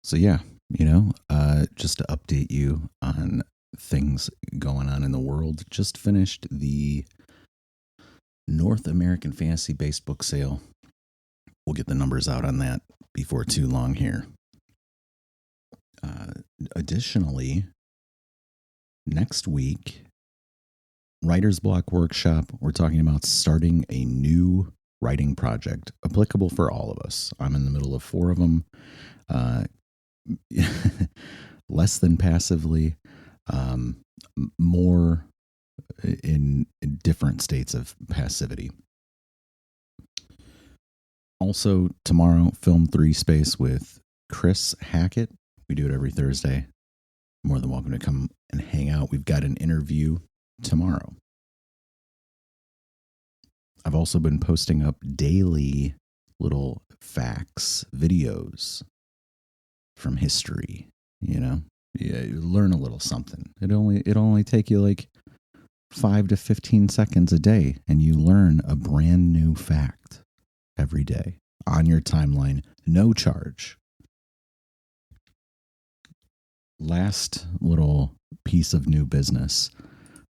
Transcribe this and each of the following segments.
So yeah, just to update you on things going on in the world, just finished the North American Fantasy Based Book Sale. We'll get the numbers out on that before too long here. Additionally, next week, Writer's Block Workshop, we're talking about starting a new writing project applicable for all of us. I'm in the middle of 4 of them. Less than passively, more in different states of passivity. Also, tomorrow, Film 3 Space with Chris Hackett. We do it every Thursday. More than welcome to come and hang out. We've got an interview tomorrow. I've also been posting up daily little facts, videos from history, you learn a little something. It only take you like 5 to 15 seconds a day, and you learn a brand new fact every day on your timeline, no charge. Last little piece of new business,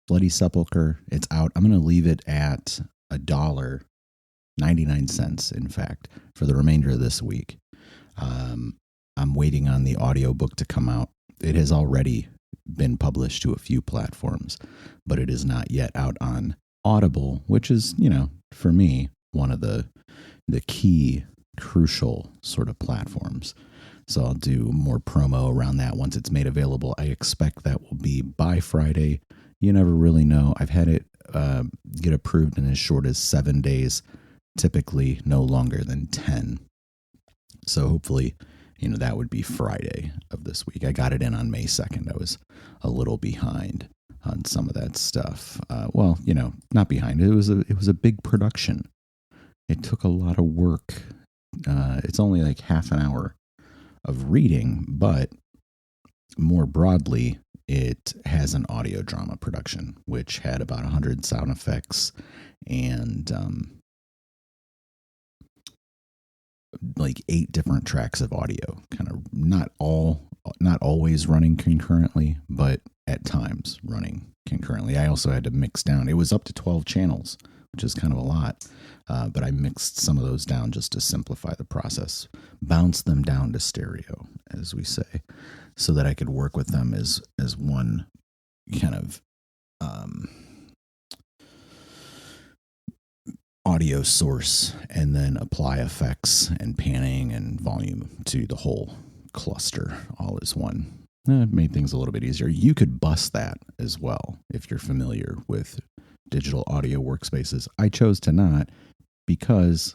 Bloody Sepulchre, it's out. I'm going to leave it at $1.99, in fact, for the remainder of this week. I'm waiting on the audiobook to come out. It has already been published to a few platforms, but it is not yet out on Audible, which is, for me, one of the key, crucial sort of platforms. So I'll do more promo around that once it's made available. I expect that will be by Friday. You never really know. I've had it get approved in as short as 7 days, typically no longer than 10. So hopefully, that would be Friday of this week. I got it in on May 2nd. I was a little behind on some of that stuff. Not behind. It was a big production. It took a lot of work. It's only like half an hour of reading, but more broadly, it has an audio drama production, which had about 100 sound effects and like 8 different tracks of audio, kind of not always running concurrently, but at times running concurrently. I also had to mix down. It was up to 12 channels, which is kind of a lot, but I mixed some of those down just to simplify the process, bounce them down to stereo, as we say, so that I could work with them as one kind of audio source, and then apply effects and panning and volume to the whole cluster all as one. It made things a little bit easier. You could bus that as well if you're familiar with digital audio workspaces. I chose to not because,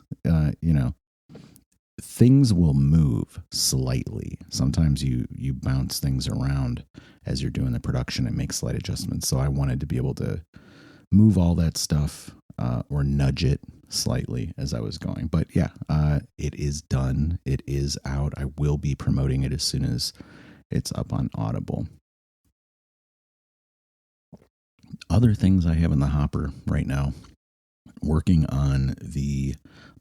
things will move slightly. Sometimes you bounce things around as you're doing the production and make slight adjustments. So I wanted to be able to move all that stuff or nudge it slightly as I was going. But yeah, it is done. It is out. I will be promoting it as soon as it's up on Audible. Other things I have in the hopper right now, working on the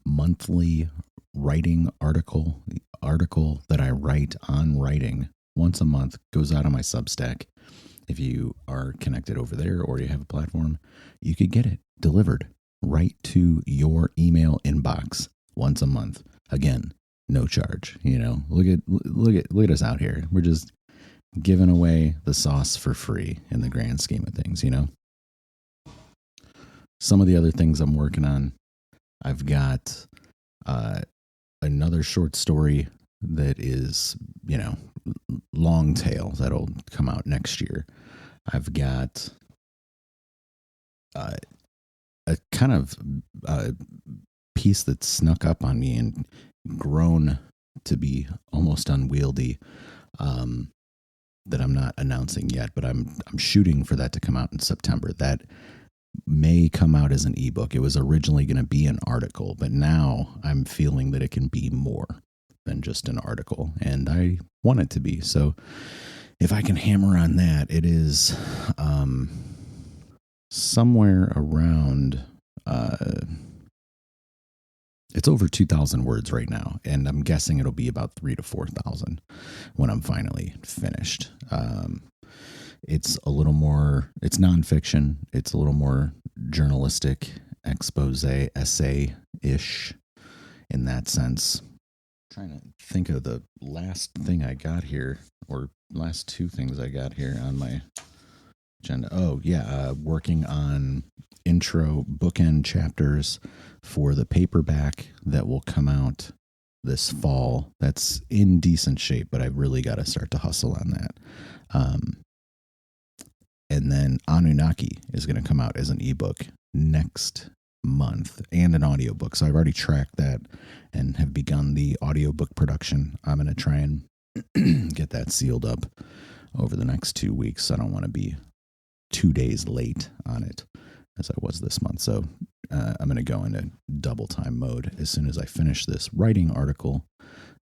monthly writing article. The article that I write on writing once a month goes out on my Substack. If you are connected over there or you have a platform, you could get it delivered right to your email inbox once a month. Again, no charge. Look at us out here. We're just giving away the sauce for free in the grand scheme of things. Some of the other things I'm working on, I've got another short story that is, long tail that'll come out next year. I've got a kind of piece that snuck up on me and grown to be almost unwieldy that I'm not announcing yet, but I'm shooting for that to come out in September. That may come out as an ebook. It was originally going to be an article, but now I'm feeling that it can be more than just an article, and I want it to be. So if I can hammer on that, it is somewhere around It's over 2,000 words right now, and I'm guessing it'll be about 3,000 to 4,000 when I'm finally finished. It's a little more, it's nonfiction. It's a little more journalistic, expose, essay-ish in that sense. I'm trying to think of the last thing I got here, or last two things I got here on my agenda. Oh, yeah, working on intro bookend chapters for the paperback that will come out this fall. That's in decent shape, but I've really got to start to hustle on that. And then Anunnaki is going to come out as an ebook next month and an audiobook. So I've already tracked that and have begun the audiobook production. I'm going to try and get that sealed up over the next 2 weeks. I don't want to be 2 days late on it as I was this month. So I'm going to go into double time mode as soon as I finish this writing article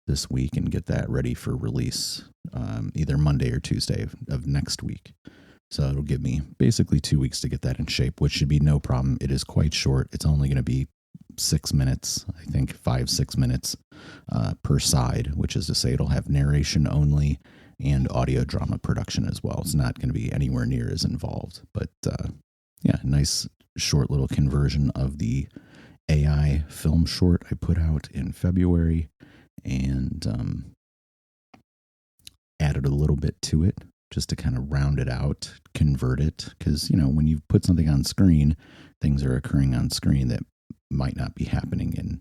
this week and get that ready for release either Monday or Tuesday of next week. So it'll give me basically 2 weeks to get that in shape, which should be no problem. It is quite short. It's only going to be 6 minutes, I think 5-6 minutes per side, which is to say it'll have narration only and audio drama production as well. It's not going to be anywhere near as involved, but yeah, nice short little conversion of the AI film short I put out in February and added a little bit to it just to kind of round it out, convert it. Because, you know, when you put something on screen, things are occurring on screen that might not be happening in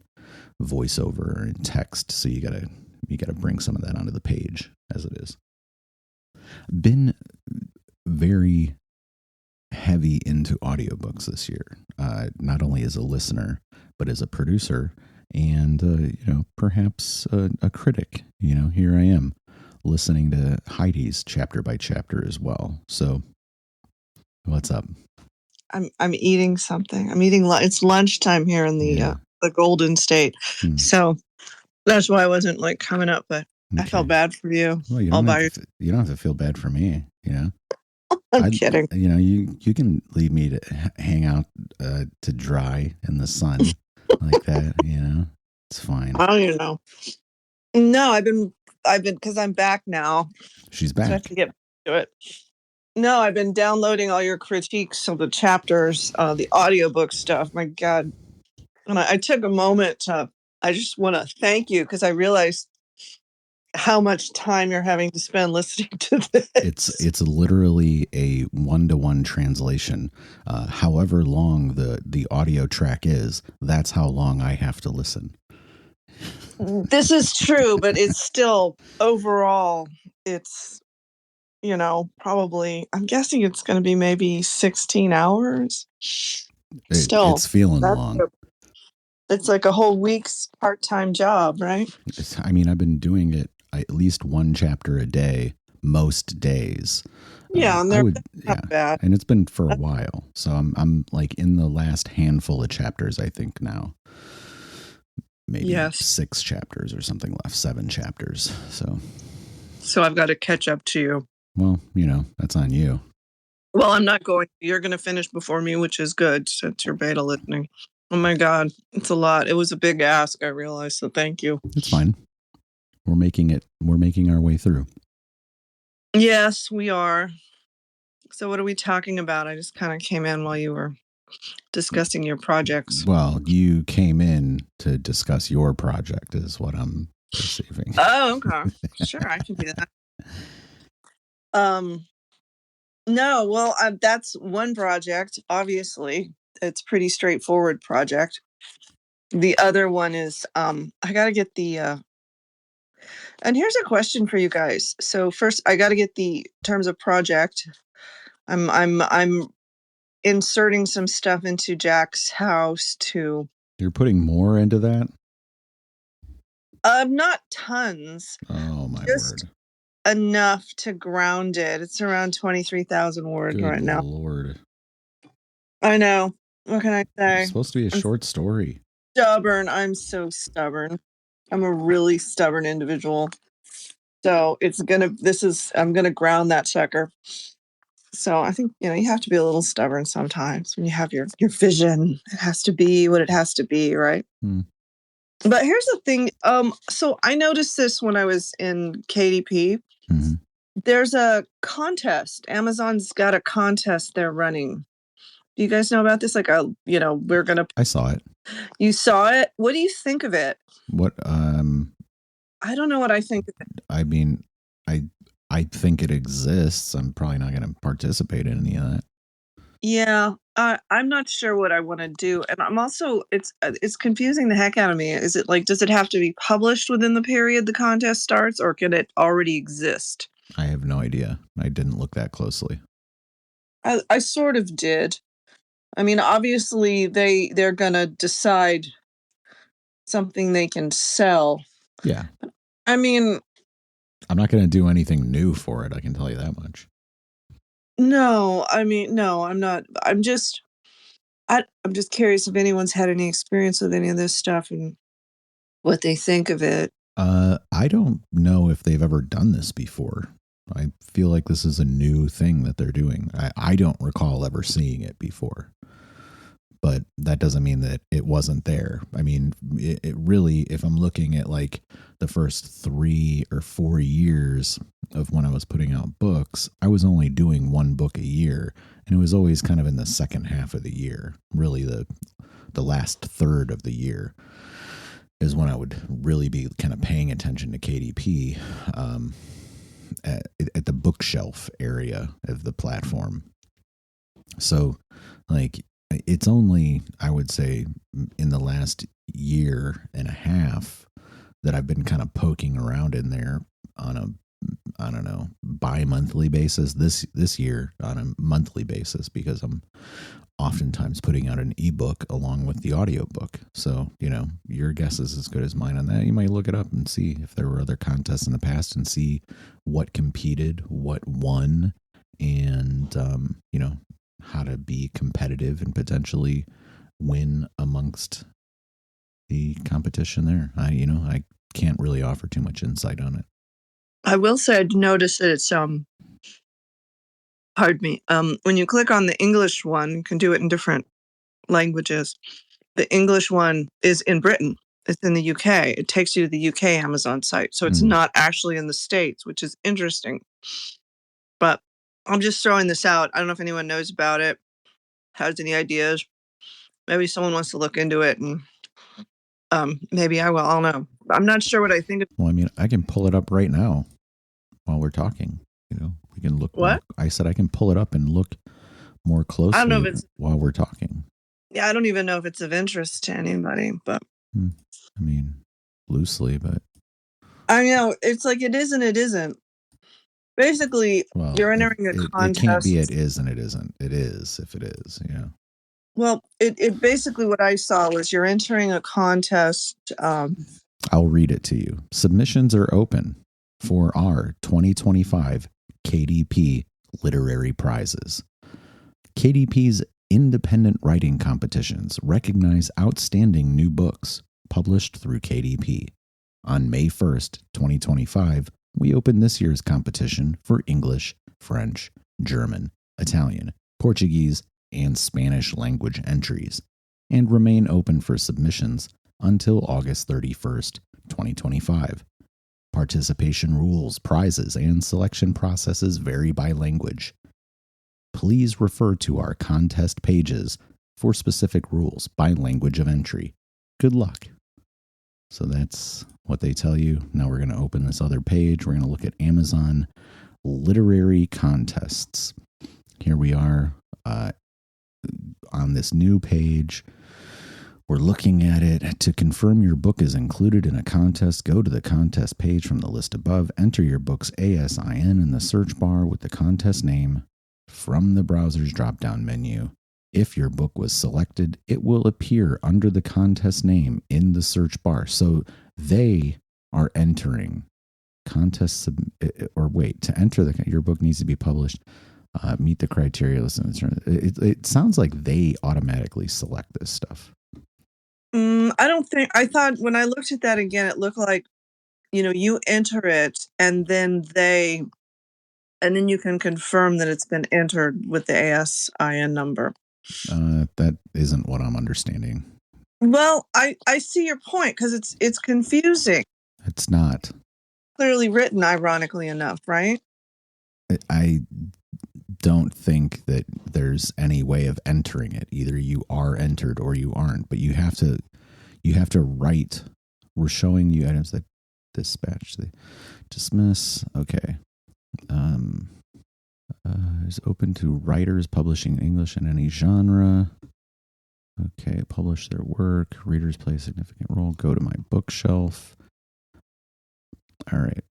voiceover or in text. So you gotta bring some of that onto the page as it is. Been very heavy into audiobooks this year, not only as a listener, but as a producer and, you know, perhaps a critic. You know, here I am listening to Heidi's chapter by chapter as well. So what's up? I'm eating something. I'm eating it's lunchtime here in the Golden State. So that's why I wasn't like coming up, but I felt bad for you. Well, you don't have to feel bad for me, you know. I'm kidding. You know, you can leave me to hang out to dry in the sun like that, you know. It's fine. I don't even know. No, I've been because I'm back now. She's back. So I have to get to it. No, I've been downloading all your critiques of the chapters, the audiobook stuff. My God. And I took a moment to, I just want to thank you because I realized how much time you're having to spend listening to this. It's literally a 1-to-1 translation. However long the audio track is, that's how long I have to listen. This is true, but it's still overall, it's, you know, probably, I'm guessing it's going to be maybe 16 hours. Still, it's feeling long. It's like a whole week's part-time job, right? I mean, I've been doing it at least one chapter a day, most days. Yeah, and they're not bad. And it's been for a while. So I'm like in the last handful of chapters, I think now. Maybe 6 chapters or something left, 7 chapters. So I've got to catch up to you. Well, you know, that's on you. Well, I'm not going. You're going to finish before me, which is good since you're beta listening. Oh my God, it's a lot. It was a big ask, I realized. So thank you. It's fine. We're making our way through. Yes, we are. So what are we talking about? I just kind of came in while you were discussing your projects. Well, you came in to discuss your project is what I'm perceiving. Oh, okay. Sure, I can do that. No, well, that's one project. Obviously, it's pretty straightforward project. The other one is I got to get the and here's a question for you guys. So first, I got to get the terms of project. I'm inserting some stuff into Jack's house too. You're putting more into that? Not tons. Oh my word. Enough to ground it. It's around 23,000 words right now. Good Lord. I know. What can I say? It's supposed to be a short story. Stubborn. I'm so stubborn. I'm a really stubborn individual. So I'm gonna ground that sucker. So I think, you know, you have to be a little stubborn sometimes when you have your vision. It has to be what it has to be, right? But here's the thing. So I noticed this when I was in KDP. Mhm. There's a contest. Amazon's got a contest they're running. Do you guys know about this? Like, we're gonna. I saw it. You saw it. What do you think of it? What? I don't know what I think of it. I mean, I think it exists. I'm probably not going to participate in any of that. Yeah, I'm not sure what I want to do, and I'm also it's confusing the heck out of me. Is it like, does it have to be published within the period the contest starts, or can it already exist? I have no idea. I didn't look that closely. I sort of did. I mean, obviously they're gonna decide something they can sell. Yeah. I mean, I'm not going to do anything new for it. I can tell you that much. no, I'm not. I'm just curious if anyone's had any experience with any of this stuff and what they think of it. I don't know if they've ever done this before. I feel like this is a new thing that they're doing. I don't recall ever seeing it before. But that doesn't mean that it wasn't there. I mean, it really, if I'm looking at like the first 3 or 4 years of when I was putting out books, I was only doing one book a year. And it was always kind of in the second half of the year, really the last third of the year is when I would really be kind of paying attention to KDP at the bookshelf area of the platform. So, like, it's only, I would say, in the last year and a half that I've been kind of poking around in there on a, I don't know, bi-monthly basis. This year on a monthly basis, because I'm oftentimes putting out an ebook along with the audiobook. So, your guess is as good as mine on that. You might look it up and see if there were other contests in the past and see what competed, what won, and, how to be competitive and potentially win amongst the competition there. I can't really offer too much insight on it. I will say I'd noticed that it's pardon me. When you click on the English one, you can do it in different languages. The English one is in Britain. It's in the UK. It takes you to the UK Amazon site. So it's not actually in the States, which is interesting. But I'm just throwing this out. I don't know if anyone knows about it, has any ideas. Maybe someone wants to look into it, and maybe I will. I don't know. I'm not sure what I think of. Well, I mean, I can pull it up right now while we're talking. We can look. What? I said I can pull it up and look more closely I don't know if it's, while we're talking. yeah, I don't even know if it's of interest to anybody, but I mean, loosely, but I know it's like it is and it isn't. Basically, you're entering a contest. It can't be it is and it isn't. It is if it is, Well, it basically, what I saw was you're entering a contest. I'll read it to you. Submissions are open for our 2025 KDP Literary Prizes. KDP's independent writing competitions recognize outstanding new books published through KDP. On May 1st, 2025, we open this year's competition for English, French, German, Italian, Portuguese, and Spanish language entries, and remain open for submissions until August 31st, 2025. Participation rules, prizes, and selection processes vary by language. Please refer to our contest pages for specific rules by language of entry. Good luck. So that's what they tell you. Now we're going to open this other page. We're going to look at Amazon literary contests. Here we are on this new page. We're looking at it. To confirm your book is included in a contest, go to the contest page from the list above. Enter your book's ASIN in the search bar with the contest name from the browser's drop-down menu. If your book was selected, it will appear under the contest name in the search bar. So they are entering contests, to enter your book needs to be published, meet the criteria listed. It sounds like they automatically select this stuff. I don't think, I thought when I looked at that again, it looked like, you enter it and then you can confirm that it's been entered with the ASIN number. That isn't what I'm understanding. Well, I see your point, because it's confusing. It's not. Clearly written, ironically enough, right? I don't think that there's any way of entering it. Either you are entered or you aren't, but you have to write. We're showing you items that dispatch, they dismiss. Okay. Is open to writers publishing English in any genre. Okay, publish their work. Readers play a significant role. Go to my bookshelf. All right.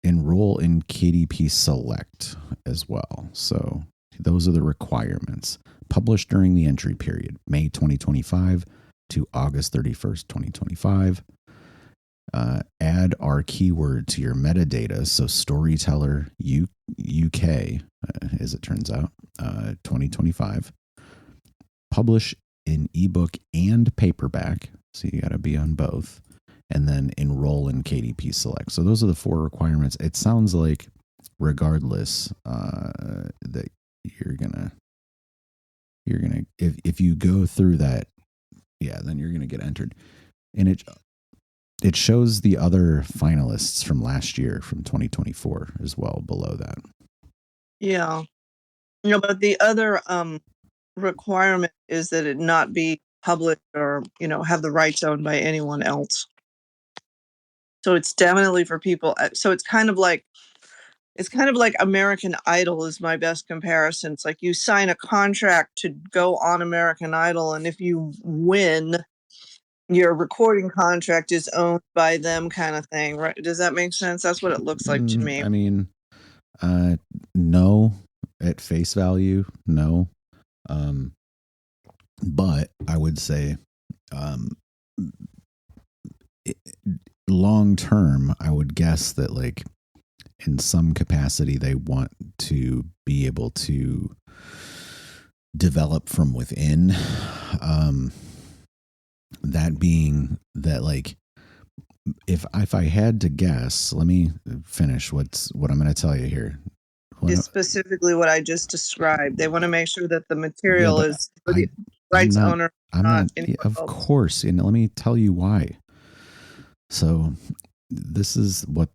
Enroll in KDP Select as well. So those are the requirements. Publish during the entry period, May 2025 to August 31st, 2025. Add our keyword to your metadata. So storyteller UK, as it turns out, 2025. Publish in ebook and paperback. So you got to be on both. And then enroll in KDP Select. So those are the 4 requirements. It sounds like regardless that you're gonna if you go through that, yeah, then you're gonna get entered. And it shows the other finalists from last year, from 2024 as well below that. Yeah. But the other requirement is that it not be published or, have the rights owned by anyone else. So it's definitely for people. So it's kind of like American Idol is my best comparison. It's like you sign a contract to go on American Idol, and if you win, your recording contract is owned by them, kind of thing, right? Does that make sense? That's what it looks like to me. I mean, no, at face value, no. But I would say, long term, I would guess that, like, in some capacity, they want to be able to develop from within. That being that, like, if I had to guess, let me finish what I'm going to tell you here. Is specifically what I just described. They want to make sure that the material is for the rights owner. I'm not, of course. And let me tell you why. So this is what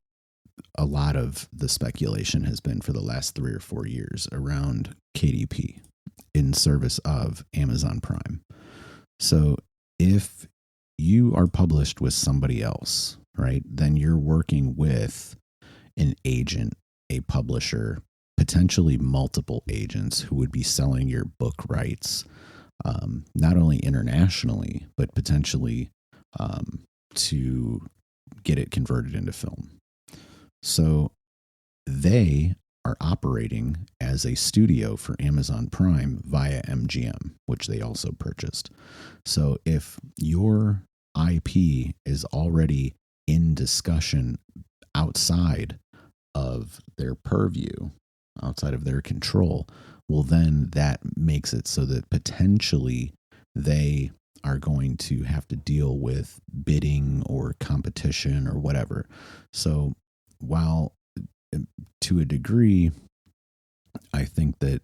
a lot of the speculation has been for the last 3 or 4 years around KDP in service of Amazon Prime. So if you are published with somebody else, right, then you're working with an agent, a publisher, potentially multiple agents who would be selling your book rights, not only internationally, but potentially to get it converted into film. So they are operating as a studio for Amazon Prime via MGM, which they also purchased. So if your IP is already in discussion outside of their purview, outside of their control, well, then that makes it so that potentially they are going to have to deal with bidding or competition or whatever. So while to a degree, I think that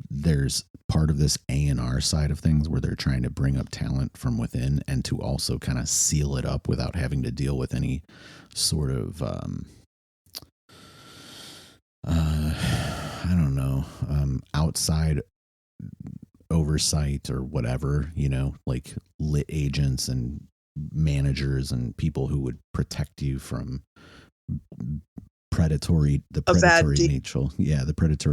there's part of this A&R side of things where they're trying to bring up talent from within and to also kind of seal it up without having to deal with any sort of I don't know, outside oversight or whatever, like lit agents and managers and people who would protect you from the predatory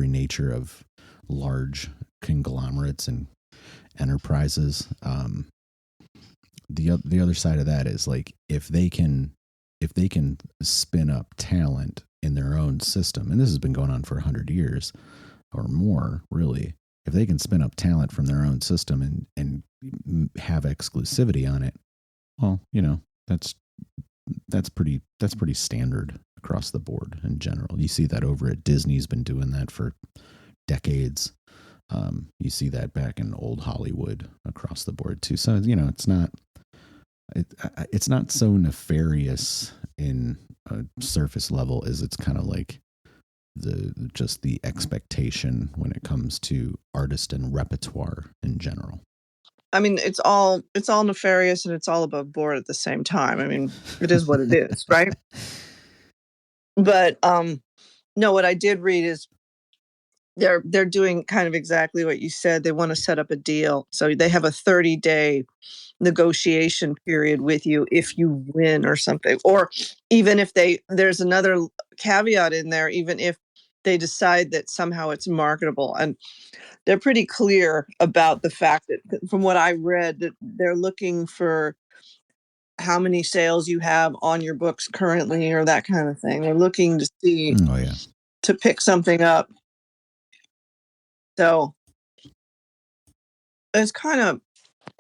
nature of large conglomerates and enterprises. The other side of that is, like, if they can spin up talent in their own system, and this has been going on for 100 years or more, really. If they can spin up talent from their own system and have exclusivity on it, well, that's pretty standard across the board in general. You see that over at Disney's been doing that for decades. You see that back in old Hollywood across the board too. So it's not so nefarious in a surface level as it's kind of like the expectation when it comes to artist and repertoire in general. I mean, it's all nefarious and it's all above board at the same time. I mean, it is what it is, right? But no, what I did read is they're doing kind of exactly what you said. They want to set up a deal. So they have a 30-day negotiation period with you if you win or something. Or even if there's another caveat in there, even if they decide that somehow it's marketable. And they're pretty clear about the fact that, from what I read, that they're looking for how many sales you have on your books currently or that kind of thing. They're looking to see, Oh, yeah. to pick something up. So it's kind of,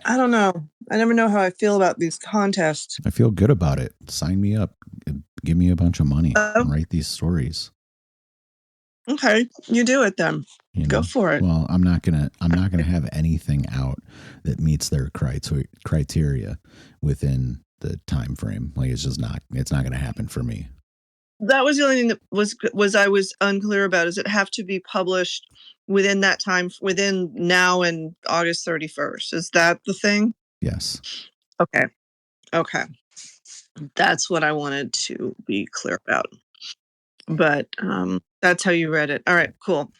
I don't know. I never know how I feel about these contests. I feel good about it. Sign me up. Give me a bunch of money and write these stories. Okay, you do it then. You know? Go for it. Well, I'm not gonna have anything out that meets their criteria within the time frame. Like, it's not gonna happen for me. That was the only thing that was I was unclear about. Does it have to be published within that time, within now and August 31st? Is that the thing? Yes. Okay. That's what I wanted to be clear about. But that's how you read it. All right, cool.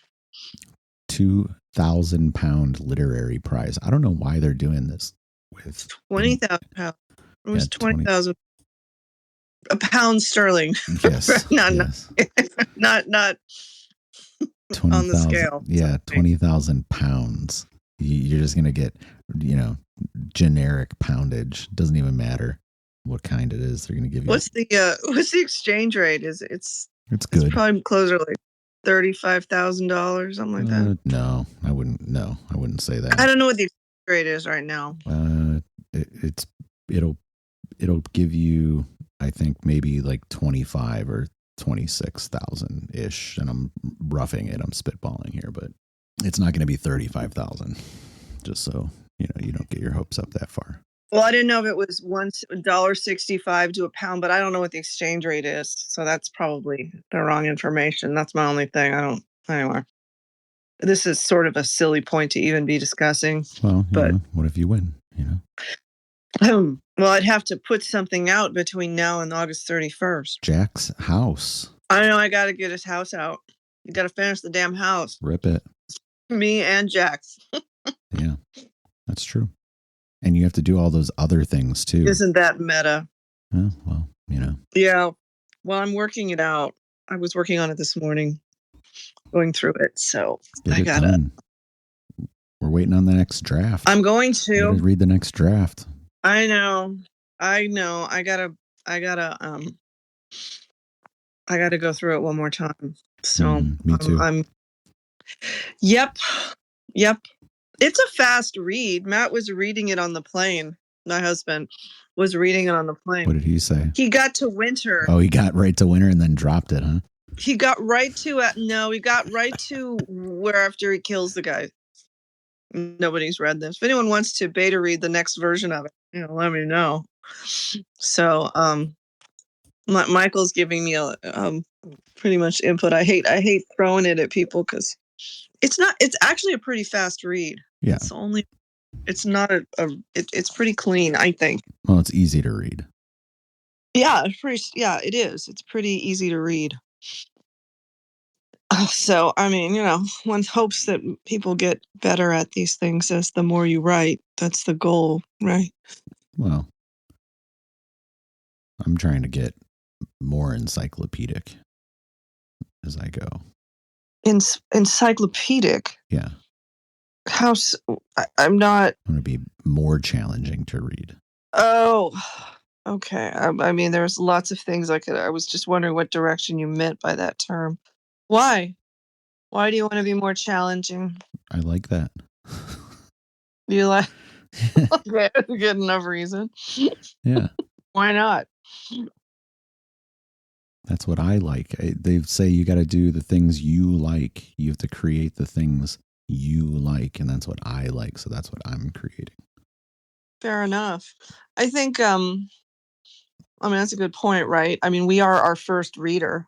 £2,000 literary prize. I don't know why they're doing this with £20,000. It was 20,000 pounds sterling. Yes. not 20,000 on the scale. Yeah, 20,000 pounds. You're just gonna get, generic poundage. Doesn't even matter what kind it is. They're gonna give you. What's the exchange rate? It's good. It's probably closer to like $35,000, something like that. No, I wouldn't. No, I wouldn't say that. I don't know what the exchange rate is right now. It'll give you, I think, maybe like 25 or 26,000 ish, and I'm roughing it. I'm spitballing here, but it's not going to be 35,000. Just so you don't get your hopes up that far. Well, I didn't know if it was $1.65 to a pound, but I don't know what the exchange rate is, so that's probably the wrong information. That's my only thing. Anyway. This is sort of a silly point to even be discussing. Well, but what if you win? Well, I'd have to put something out between now and August 31st. Jack's house. I know. I got to get his house out. You got to finish the damn house. Rip it. Me and Jack's. Yeah, that's true. And you have to do all those other things too. Isn't that meta? Well, Yeah. Well, I'm working it out. I was working on it this morning, going through it. So I got to. We're waiting on the next draft. I'm going to read the next draft. I know. I gotta go through it one more time. So me too. Yep. It's a fast read. Matt was reading it on the plane. My husband was reading it on the plane. What did he say? He got to winter. Oh, he got right to winter and then dropped it, huh? He got right to it. No, he got right to where after he kills the guy. Nobody's read this. If anyone wants to beta read the next version of it, let me know. So, Michael's giving me pretty much input. I hate throwing it at people because it's actually a pretty fast read. Yeah. It's not it's pretty clean, I think. Well, it's easy to read. Yeah, it is. It's pretty easy to read. So, I mean, one hopes that people get better at these things as the more you write. That's the goal, right? Well, I'm trying to get more encyclopedic as I go. Encyclopedic? Yeah. I'm not. I'm going to be more challenging to read. Oh, okay. I mean, there's lots of things I was just wondering what direction you meant by that term. Why? Why do you want to be more challenging? I like that. You like? Okay, good enough reason. Yeah. Why not? That's what I like. They say you got to do the things you like. You have to create the things you like, and that's what I like. So that's what I'm creating. Fair enough. I think, that's a good point, right? I mean, we are our first reader.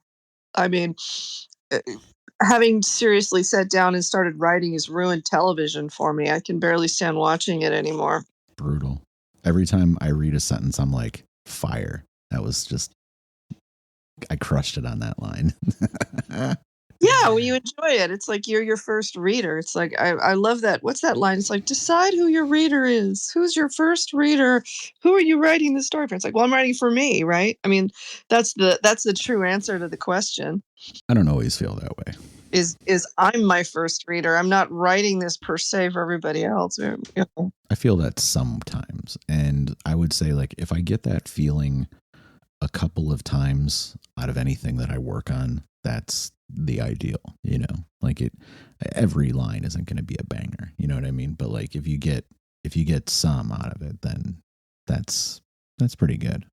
I mean, having seriously sat down and started writing has ruined television for me. I can barely stand watching it anymore. Brutal. Every time I read a sentence, I'm like, fire. That was just, I crushed it on that line. Yeah, when you enjoy it, it's like you're your first reader. It's like, I love that. What's that line? It's like, decide who your reader is. Who's your first reader? Who are you writing the story for? It's like, well, I'm writing for me, right? I mean, that's the true answer to the question. I don't always feel that way. Is I'm my first reader. I'm not writing this per se for everybody else. I feel that sometimes. And I would say, like, if I get that feeling a couple of times out of anything that I work on, that's the ideal, you know? Like, every line isn't going to be a banger, you know what I mean? But like, if you get some out of it, then that's pretty good.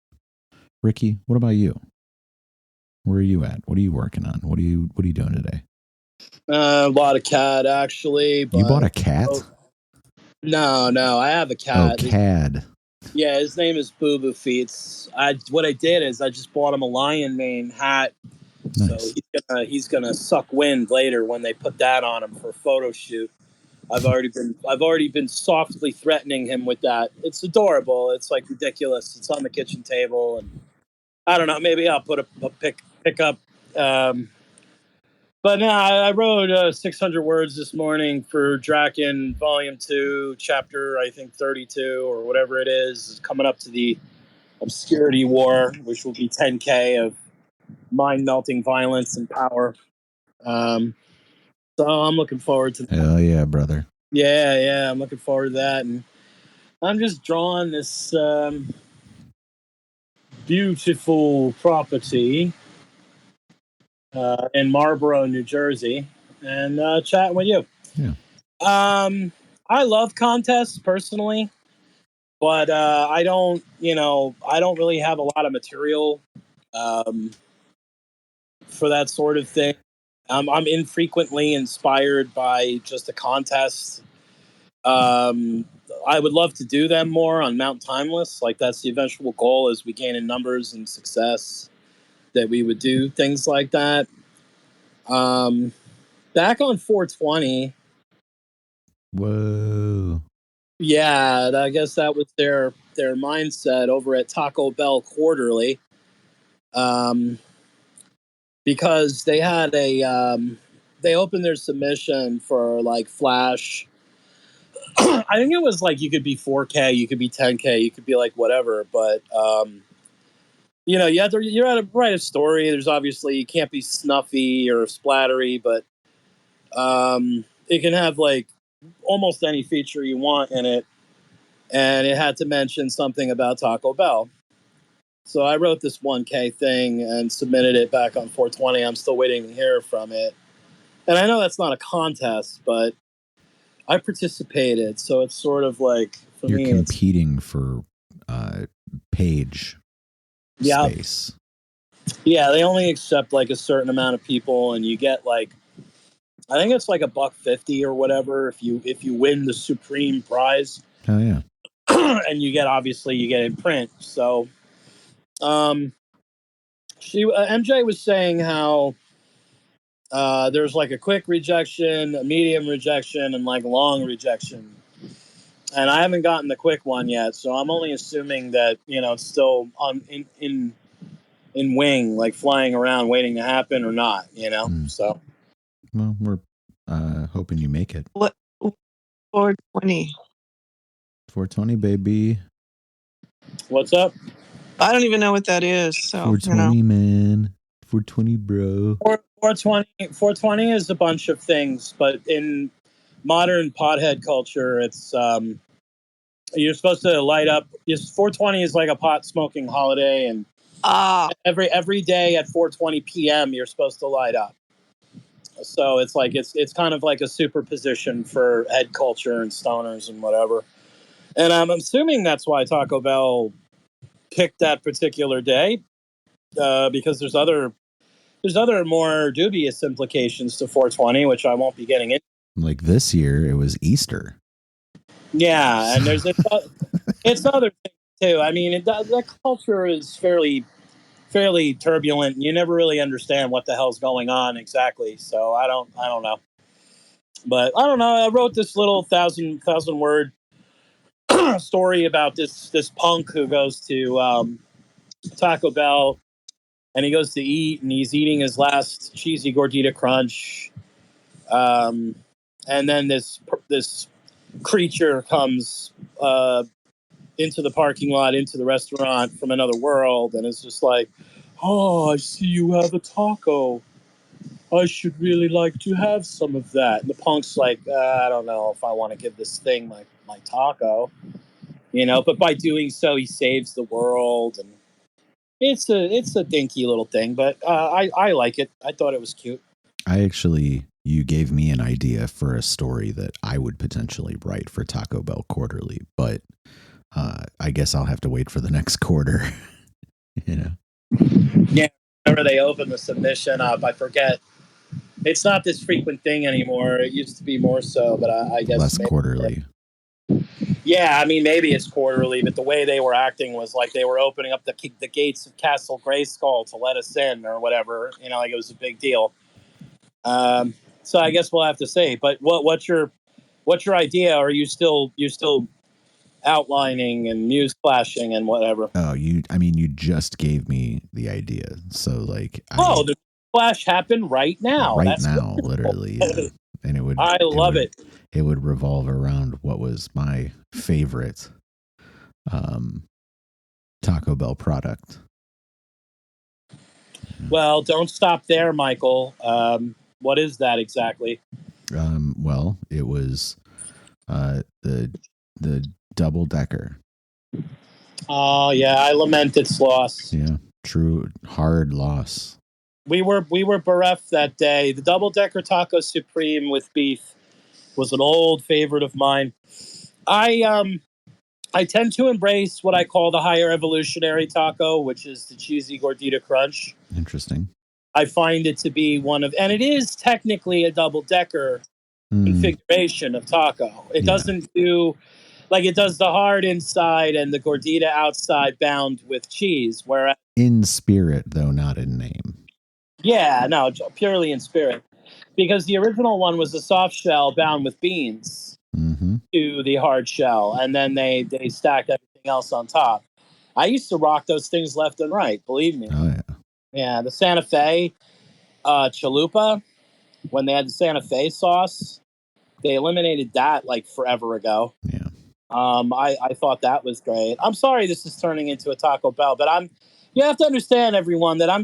Ricky, what about you? Where are you at? What are you working on? What are you doing today? Bought a cat, actually. But you bought a cat? No, I have a cat. Oh, cad. Yeah, his name is Boo Boo Feets. What I did is I just bought him a lion mane hat. Nice. So he's gonna suck wind later when they put that on him for a photo shoot. I've already been softly threatening him with that. It's adorable. It's like ridiculous. It's on the kitchen table, and I don't know. Maybe I'll put a pick up. But no, I wrote 600 words this morning for Draken Volume 2, Chapter, I think, 32, or whatever it is coming up to the Obscurity War, which will be 10K of mind-melting violence and power. So I'm looking forward to that. Hell yeah, brother. Yeah, I'm looking forward to that. And I'm just drawing this beautiful property in Marlboro, New Jersey, and chatting with you. Yeah. I love contests personally, but I don't really have a lot of material for that sort of thing. I'm infrequently inspired by just a contest. I would love to do them more on Mount Timeless. Like, that's the eventual goal as we gain in numbers and success, that we would do things like that. Back on 420. Whoa. Yeah, I guess that was their mindset over at Taco Bell Quarterly. Because they had they opened their submission for like Flash. I think it was like you could be 4K, you could be 10K, you could be like whatever, but you have to write a story. There's obviously, you can't be snuffy or splattery, but it can have like almost any feature you want in it, and it had to mention something about Taco Bell. So I wrote this 1K thing and submitted it back on 420. I'm still waiting to hear from it. And I know that's not a contest, but I participated. So it's sort of like, for You're me, competing for page space. Yeah, they only accept like a certain amount of people, and you get like, I think it's like $1.50 or whatever if you win the supreme prize. Oh yeah. And you get in print. So MJ was saying how there's like a quick rejection, a medium rejection, and like long rejection. And I haven't gotten the quick one yet, so I'm only assuming that it's still in wing, like flying around, waiting to happen or not. So. Well, we're hoping you make it. What 420? 420, baby. What's up? I don't even know what that is. So 420, man. 420, bro. 420 is a bunch of things, but in modern pothead culture, it's you're supposed to light up. 420 is like a pot smoking holiday, and every day at 4:20 p.m. you're supposed to light up. So it's like it's kind of like a superposition for head culture and stoners and whatever. And I'm assuming that's why Taco Bell picked that particular day, because there's other more dubious implications to 420, which I won't be getting into. Like this year, it was Easter. Yeah, and it's other things too. I mean, that culture is fairly fairly turbulent. And you never really understand what the hell's going on exactly. So I don't know. But I don't know. I wrote this little thousand word story about this punk who goes to Taco Bell, and he goes to eat, and he's eating his last cheesy gordita crunch, and then this creature comes into the parking lot, into the restaurant from another world, and it's just like, oh, I see you have a taco. I should really like to have some of that. And the punk's like, I don't know if I want to give this thing my taco, But by doing so, he saves the world, and it's a dinky little thing, but I like it. I thought it was cute. You gave me an idea for a story that I would potentially write for Taco Bell Quarterly, but I guess I'll have to wait for the next quarter. Yeah, whenever they open the submission up, I forget. It's not this frequent thing anymore. It used to be more so, but I guess less quarterly. Yeah, I mean, maybe it's quarterly, but the way they were acting was like they were opening up the gates of Castle Grayskull to let us in or whatever. Like it was a big deal. So I guess we'll have to say. But what's your idea? Are you still outlining and muse flashing and whatever? Oh, you just gave me the idea. So like, the flash happened right now. That's now, literally. Yeah. And it would. I love it. It would revolve around what was my favorite Taco Bell product. Well, don't stop there, Michael. What is that exactly? Well, it was the double decker. Oh yeah, I lament its loss. Yeah, true, hard loss. We were bereft that day. The double decker taco supreme with beef was an old favorite of mine. I tend to embrace what I call the higher evolutionary taco, which is the cheesy gordita crunch. Interesting. I find it to be and it is technically a double decker configuration of taco. It doesn't do like it does the hard inside and the gordita outside bound with cheese, whereas in spirit, though not in name. Yeah, no, purely in spirit. Because the original one was a soft shell bound with beans to the hard shell, and then they stacked everything else on top. I used to rock those things left and right, believe me. Oh, yeah. Yeah, the Santa Fe chalupa, when they had the Santa Fe sauce, they eliminated that like forever ago. Yeah. I thought that was great. I'm sorry this is turning into a Taco Bell, but you have to understand, everyone, that I'm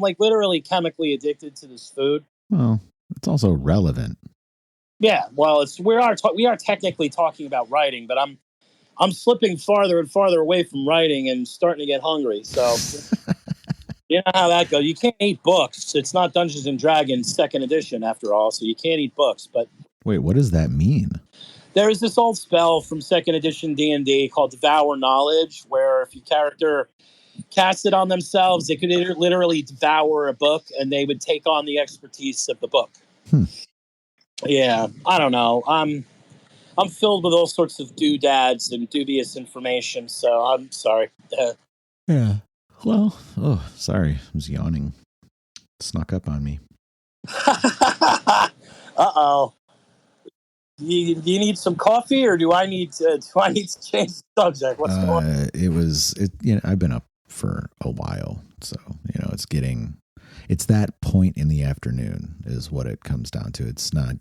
like literally chemically addicted to this food. Well, it's also relevant. Yeah, well, we are technically talking about writing, but I'm slipping farther and farther away from writing and starting to get hungry. So you know how that goes. You can't eat books. It's not Dungeons and Dragons 2nd edition after all, so you can't eat books. But wait, what does that mean? There's this old spell from 2nd edition D&D called Devour Knowledge, where if your character cast it on themselves, they could literally devour a book, and they would take on the expertise of the book. Yeah, I don't know. I'm filled with all sorts of doodads and dubious information, so I'm sorry. Yeah. Well, sorry. I was yawning. It snuck up on me. Uh-oh. Do you need some coffee, or do I need to change the subject? What's going on? I've been up for a while, so it's that point in the afternoon is what it comes down to. It's not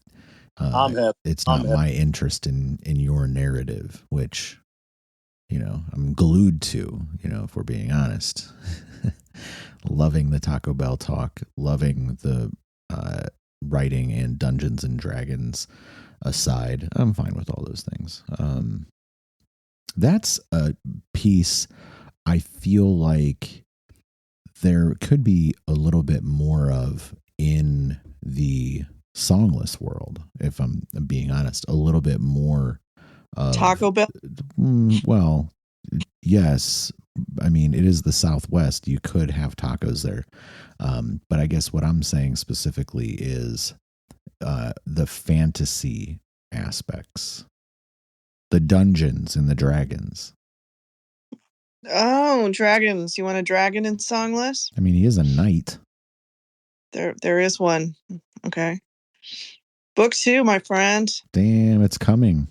my interest in your narrative, which I'm glued to, if we're being honest. Loving the Taco Bell talk, loving the writing and Dungeons and Dragons aside, I'm fine with all those things. That's a piece I feel like there could be a little bit more of in the songless world, if I'm being honest, a little bit more of Taco Bell. Well, yes. I mean, it is the Southwest. You could have tacos there. But I guess what I'm saying specifically is the fantasy aspects, the Dungeons and the Dragons. Oh, dragons. You want a dragon in Songless? I mean, he is a knight. There is one. Okay. Book 2, my friend. Damn, it's coming.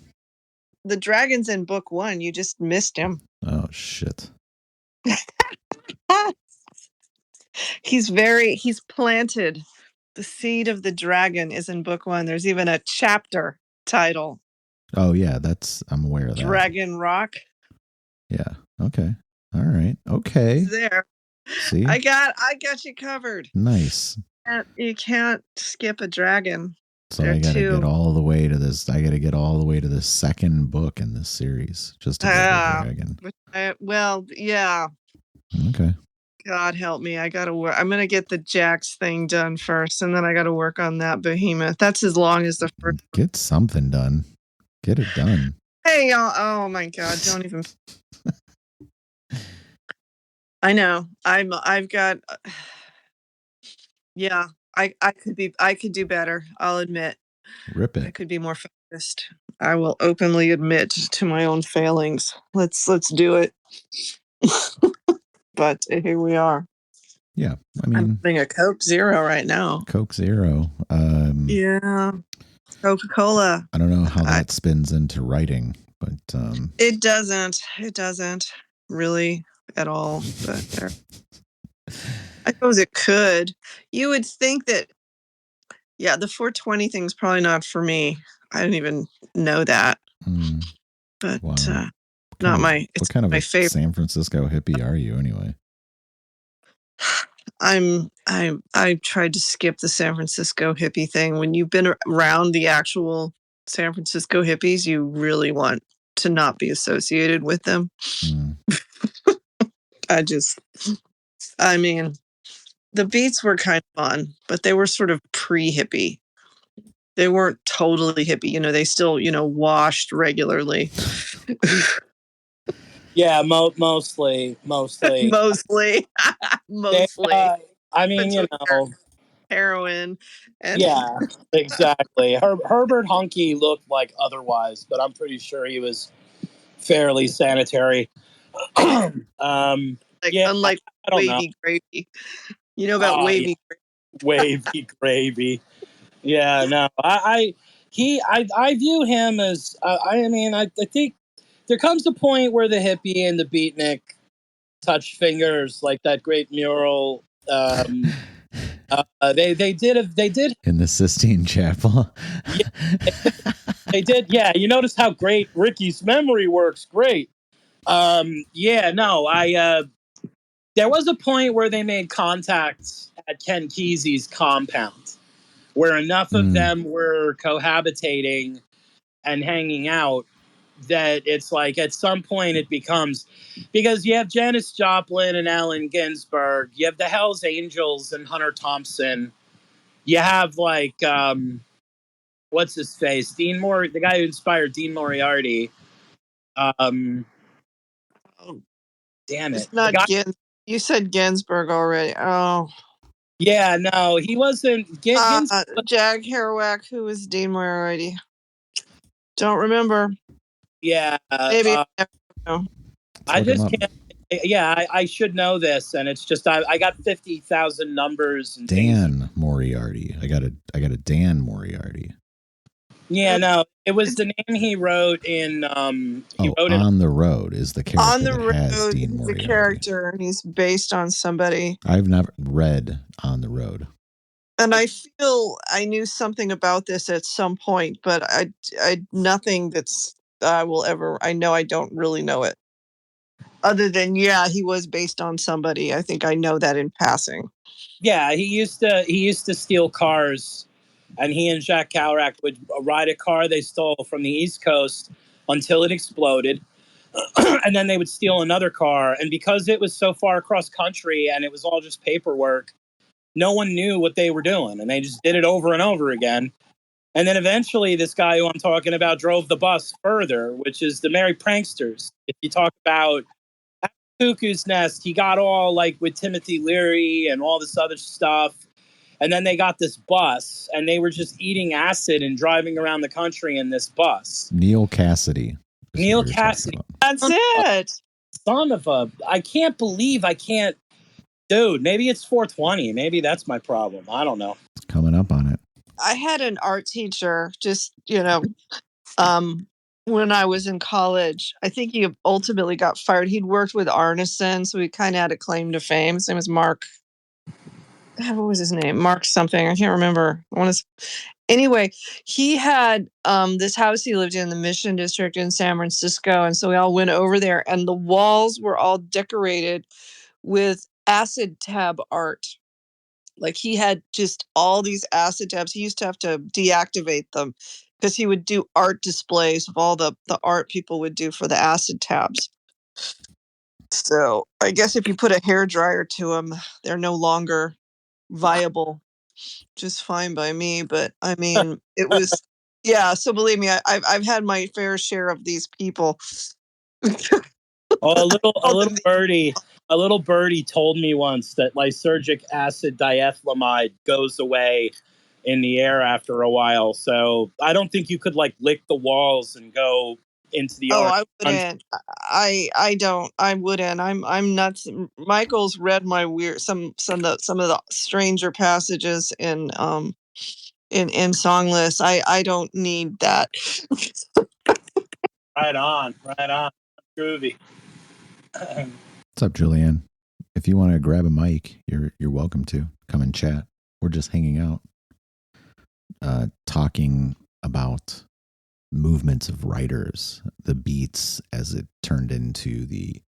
The dragon's in book 1. You just missed him. Oh, shit. He's planted. The seed of the dragon is in book 1. There's even a chapter title. Oh, yeah, I'm aware of that. Dragon Rock. Yeah. Okay. All right. Okay. There. See? I got you covered. Nice. You can't skip a dragon. So I got to get all the way to this. I got to get all the way to the second book in this series just to get the dragon. Well, yeah. Okay. God help me. I got to work. I'm going to get the Jax thing done first, and then I got to work on that behemoth. That's as long as the first. Get something done. Get it done. Hey, y'all. Oh, my God. Don't even. I know. I've got. Yeah. I could do better. I'll admit. Rip it. I could be more focused. I will openly admit to my own failings. Let's do it. But here we are. Yeah, I mean, I'm having a Coke Zero right now. Coke Zero. Yeah, Coca-Cola. I don't know how that spins into writing, but it doesn't. It doesn't really at all. But I suppose it could. You would think that. Yeah, the 420 thing's probably not for me. I didn't even know that. But wow. not my. It's what kind of my a favorite. San Francisco hippie are you anyway? I tried to skip the San Francisco hippie thing. When you've been around the actual San Francisco hippies, you really want to not be associated with them. I mean, the beats were kind of fun, but they were sort of pre-hippie. They weren't totally hippie. They still, washed regularly. Yeah, mostly. Mostly. I mean, heroin. And yeah, exactly. Herbert Hunky looked like otherwise, but I'm pretty sure he was fairly sanitary. Unlike wavy gravy. You know about wavy gravy. Wavy gravy. Yeah, no. I view him as I think there comes a point where the hippie and the beatnik touch fingers, like that great mural. They did in the Sistine Chapel. They did. Yeah, you notice how great Ricky's memory works. Great. There was a point where they made contact at Ken Kesey's compound, where enough of them were cohabitating and hanging out that it's like at some point it becomes, because you have Janis Joplin and Allen Ginsberg, you have the Hells Angels and Hunter Thompson, you have like what's his face, the guy who inspired Dean Moriarty. Damn it! It's not you said Ginsberg already. Oh. Yeah, no, he wasn't. Jag Kerouac, who was Dean Moriarty. Don't remember. Yeah, maybe. I never know. I just can't. Yeah, I should know this, and it's just I got 50,000 numbers. And Dan Moriarty. I got a Dan Moriarty. Yeah, no, it was the name he wrote in. On the Road is the character. On the Road has Dean Moriarty. The character, and he's based on somebody. I've never read On the Road. And I feel I knew something about this at some point, but I nothing that's I know I don't really know it. Other than, he was based on somebody. I think I know that in passing. Yeah, he used to steal cars, and he and Jacques Kerouac would ride a car they stole from the East Coast until it exploded, and then they would steal another car. And because it was so far across country and it was all just paperwork, no one knew what they were doing, and they just did it over and over again. And then eventually this guy who I'm talking about drove the bus further, which is the Merry Pranksters. If you talk about Cuckoo's Nest, he got all like with Timothy Leary and all this other stuff. And then they got this bus, and they were just eating acid and driving around the country in this bus. Neil Cassidy. Neil Cassidy. That's it. Son of a, I can't believe I can't, dude, maybe it's 420. Maybe that's my problem. I don't know. Coming up on it. I had an art teacher just, when I was in college. I think he ultimately got fired. He'd worked with Arneson, so he kind of had a claim to fame. His name was Mark. What was his name? Mark something. I can't remember. Anyway, he had this house he lived in the Mission District in San Francisco, and so we all went over there, and the walls were all decorated with acid tab art. Like he had just all these acid tabs. He used to have to deactivate them because he would do art displays of all the art people would do for the acid tabs. So I guess if you put a hair dryer to them, they're no longer viable. Just fine by me. But I mean, it was, yeah. So believe me, I've had my fair share of these people. Oh, a little birdie told me once that lysergic acid diethylamide goes away in the air after a while. So I don't think you could like lick the walls and go into the Oh, orange. I wouldn't. I don't. I wouldn't. I'm nuts. Michael's read my weird some of the stranger passages in Song List. I don't need that. Right on, right on. Groovy. What's up, Julianne? If you want to grab a mic, you're welcome to come and chat. We're just hanging out, talking about movements of writers, the beats as it turned into the,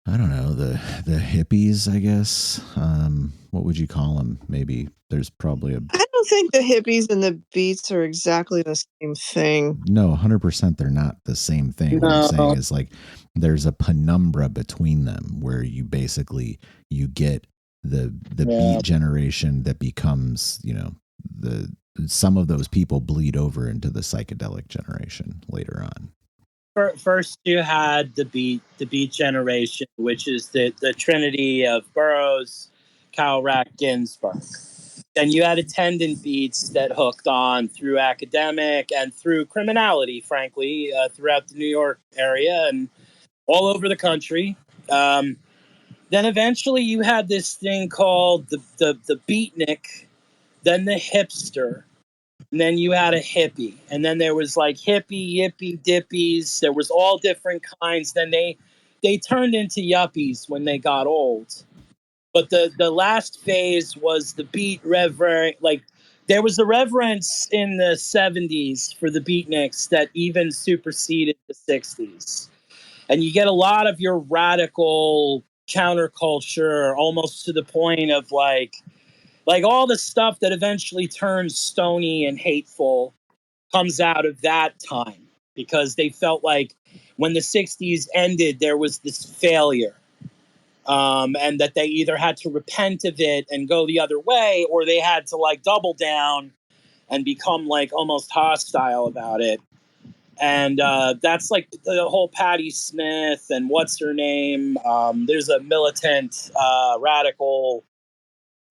I don't know, the hippies, I guess. What would you call them? Maybe there's probably a. I don't think the hippies and the beats are exactly the same thing. No, 100% they're not the same thing. What I'm saying is like there's a penumbra between them where you basically you get the beat generation that becomes, the some of those people bleed over into the psychedelic generation later on. First, you had the beat generation, which is the trinity of Burroughs, Kerouac, Ginsberg. Then you had attendant beats that hooked on through academic and through criminality, frankly, throughout the New York area and all over the country. Then eventually you had this thing called the beatnik, then the hipster, and then you had a hippie, and then there was like hippie, yippie, dippies. There was all different kinds. Then they turned into yuppies when they got old. But the last phase was the beat reverend. Like there was a reverence in the 70s for the beatniks that even superseded the 60s. And you get a lot of your radical counterculture almost to the point of like all the stuff that eventually turns stony and hateful comes out of that time because they felt like when the 60s ended, there was this failure. And that they either had to repent of it and go the other way, or they had to like double down and become like almost hostile about it. And that's like the whole Patti Smith and what's her name. There's a militant radical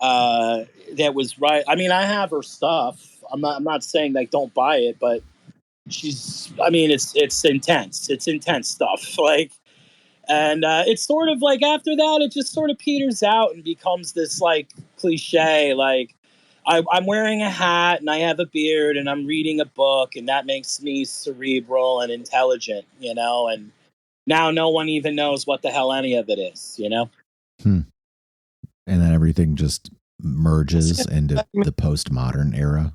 that was right. I mean, I have her stuff. I'm not saying like don't buy it, but she's. I mean, it's intense. It's intense stuff. Like, and it's sort of like after that, it just sort of peters out and becomes this like cliche. Like, I'm wearing a hat and I have a beard and I'm reading a book, and that makes me cerebral and intelligent, And now no one even knows what the hell any of it is, And then everything just merges into the postmodern era.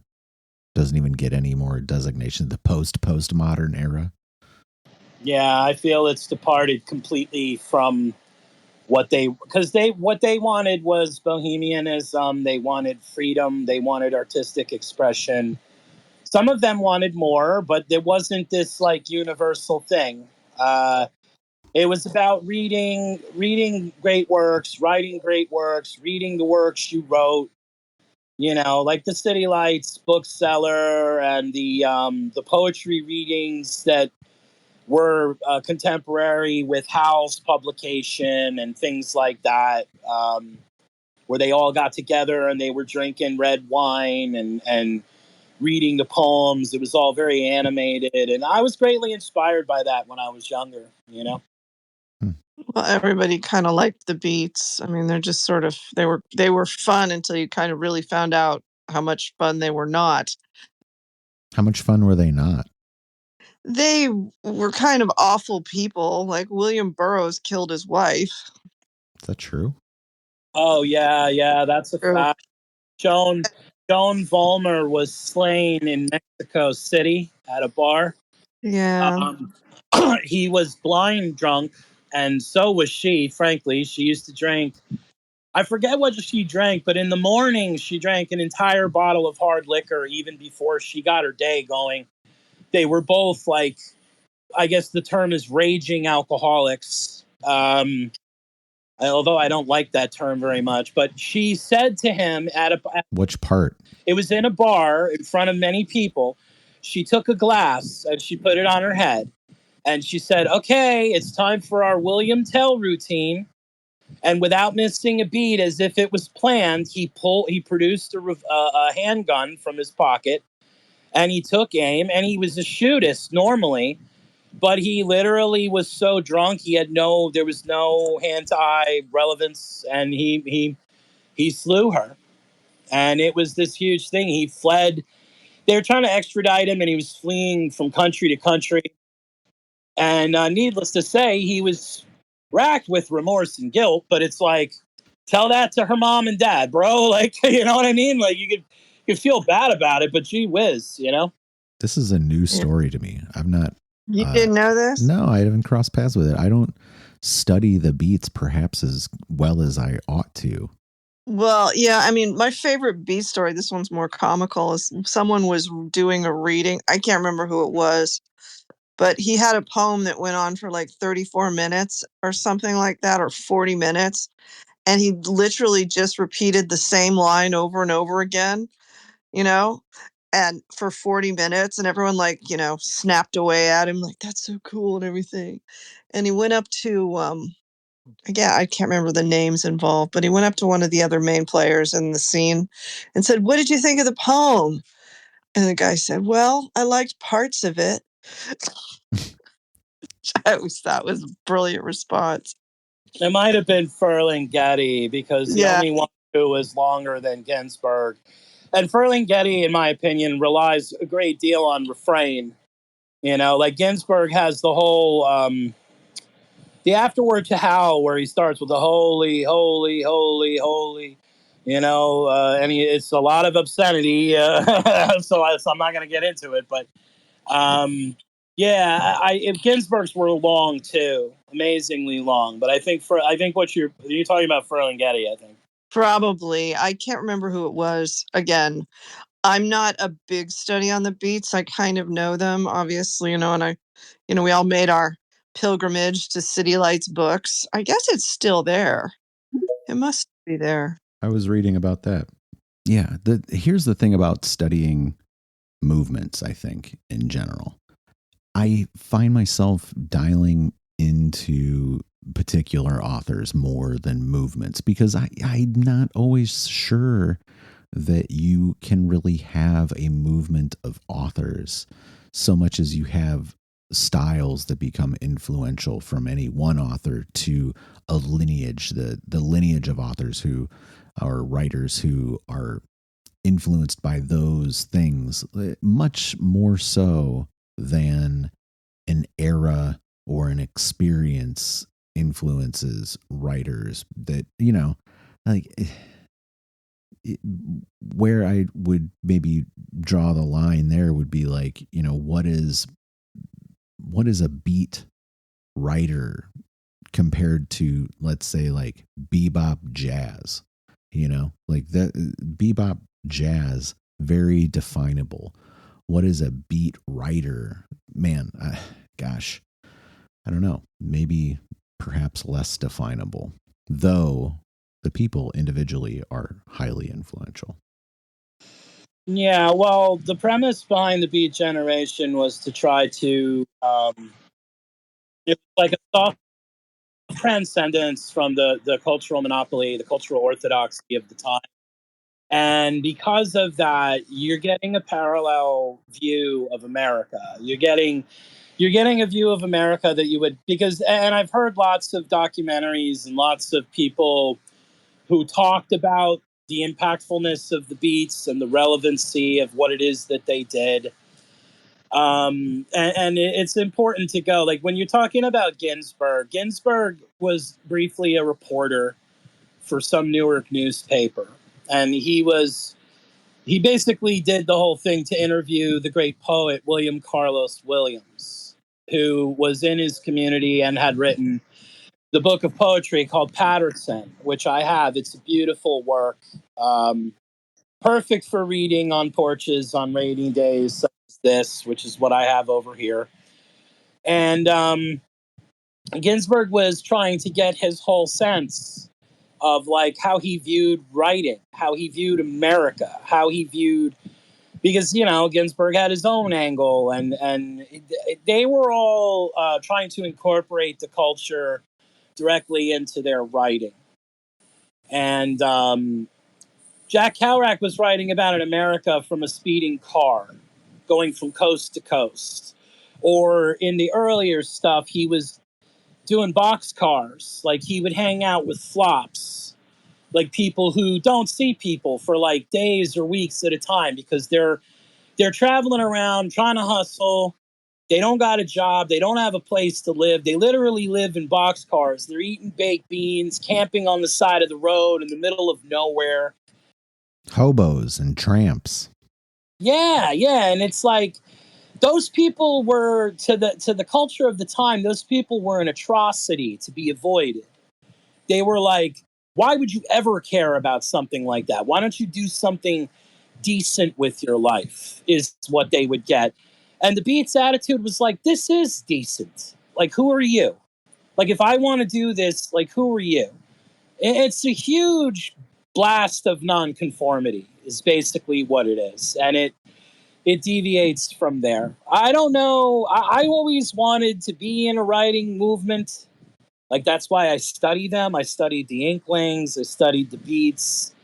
Doesn't even get any more designation. The postmodern era. Yeah, I feel it's departed completely from what they wanted was bohemianism. They wanted freedom. They wanted artistic expression. Some of them wanted more, but there wasn't this like universal thing. It was about reading great works, writing great works, reading the works you wrote. Like the City Lights bookseller and the poetry readings that were contemporary with Howell's publication and things like that, where they all got together and they were drinking red wine and reading the poems. It was all very animated, and I was greatly inspired by that when I was younger. Well, everybody kind of liked the Beats. I mean, they're just sort of they were fun until you kind of really found out how much fun they were not. How much fun were they not? They were kind of awful people. Like William Burroughs killed his wife. Is that true? Oh yeah, that's a fact. Joan Vollmer was slain in Mexico City at a bar. Yeah. He was blind drunk, and so was she. Frankly, she used to drink. I forget what she drank, but in the morning she drank an entire bottle of hard liquor even before she got her day going. They were both like, I guess the term is raging alcoholics. Although I don't like that term very much, but she said to him Which part? it was in a bar in front of many people. She took a glass and she put it on her head. And she said, okay, it's time for our William Tell routine. And without missing a beat, as if it was planned, he produced a handgun from his pocket and he took aim, and he was a shootist normally, but he literally was so drunk there was no hand to eye relevance, and he slew her. And it was this huge thing. He fled. They were trying to extradite him, and he was fleeing from country to country. And needless to say, he was racked with remorse and guilt. But it's like, tell that to her mom and dad, bro. Like, you know what I mean? Like, you could feel bad about it, but gee whiz, you know? This is a new story to me. I've not. You didn't know this? No, I haven't crossed paths with it. I don't study the Beats perhaps as well as I ought to. Well, yeah, I mean, my favorite Beat story, this one's more comical, is someone was doing a reading. I can't remember who it was, but he had a poem that went on for like 34 minutes or something like that, or 40 minutes. And he literally just repeated the same line over and over again, you know, and for 40 minutes. And everyone, like, snapped away at him, like, that's so cool and everything. And he went up to, again, I can't remember the names involved, but he went up to one of the other main players in the scene and said, what did you think of the poem? And the guy said, well, I liked parts of it. That was a brilliant response. It might have been Ferlinghetti, because the only one who was longer than Ginsberg. And Ferlinghetti, in my opinion, relies a great deal on refrain. You know, like Ginsberg has the whole the afterword to Howl, where he starts with the holy, holy, holy, holy. And it's a lot of obscenity, so I'm not going to get into it. But Ginsberg's were long too, amazingly long. But I think what you're talking about Ferlinghetti, I think. Probably. I can't remember who it was. Again, I'm not a big study on the Beats. I kind of know them, obviously, and we all made our pilgrimage to City Lights Books. I guess it's still there. It must be there. I was reading about that. Yeah. Here's the thing about studying movements, I think, in general. I find myself dialing into particular authors more than movements, because I'm not always sure that you can really have a movement of authors so much as you have styles that become influential from any one author to a lineage, the lineage of authors who are writers who are influenced by those things, much more so than an era or an experience influences writers. That, like, where I would maybe draw the line there would be like, what is a beat writer compared to, let's say, like bebop jazz, like that bebop jazz, very definable. What is a beat writer? Man, gosh, I don't know. Maybe perhaps less definable, though the people individually are highly influential. Yeah, well, the premise behind the Beat Generation was to try to like a soft transcendence from the cultural monopoly, the cultural orthodoxy of the time. And because of that, you're getting a parallel view of America. You're getting you're getting a view of America that you would, because, and I've heard lots of documentaries and lots of people who talked about the impactfulness of the beats and the relevancy of what it is that they did. And it's important to go, like, when you're talking about Ginsburg was briefly a reporter for some Newark newspaper. And he basically did the whole thing to interview the great poet, William Carlos Williams, who was in his community and had written the book of poetry called Patterson, which I have. It's a beautiful work. Perfect for reading on porches on rainy days such as this, which is what I have over here. And Ginsburg was trying to get his whole sense of like how he viewed writing, how he viewed America, how he viewed, because Ginsburg had his own angle, and they were all trying to incorporate the culture directly into their writing. And Jack Kerouac was writing about an America from a speeding car, going from coast to coast. Or in the earlier stuff, he was doing boxcars. Like, he would hang out with flops, like people who don't see people for like days or weeks at a time because they're traveling around trying to hustle. They don't got a job. They don't have a place to live. They literally live in boxcars. They're eating baked beans, camping on the side of the road in the middle of nowhere. Hobos and tramps. Yeah. And it's like, those people were, to the culture of the time, those people were an atrocity to be avoided. They were like, why would you ever care about something like that? Why don't you do something decent with your life, is what they would get. And the Beats attitude was like, this is decent. Like, who are you? Like, if I want to do this, like, who are you? It's a huge blast of nonconformity is basically what it is. And it deviates from there. I don't know. I always wanted to be in a writing movement. Like, that's why I study them. I studied the Inklings. I studied the Beats.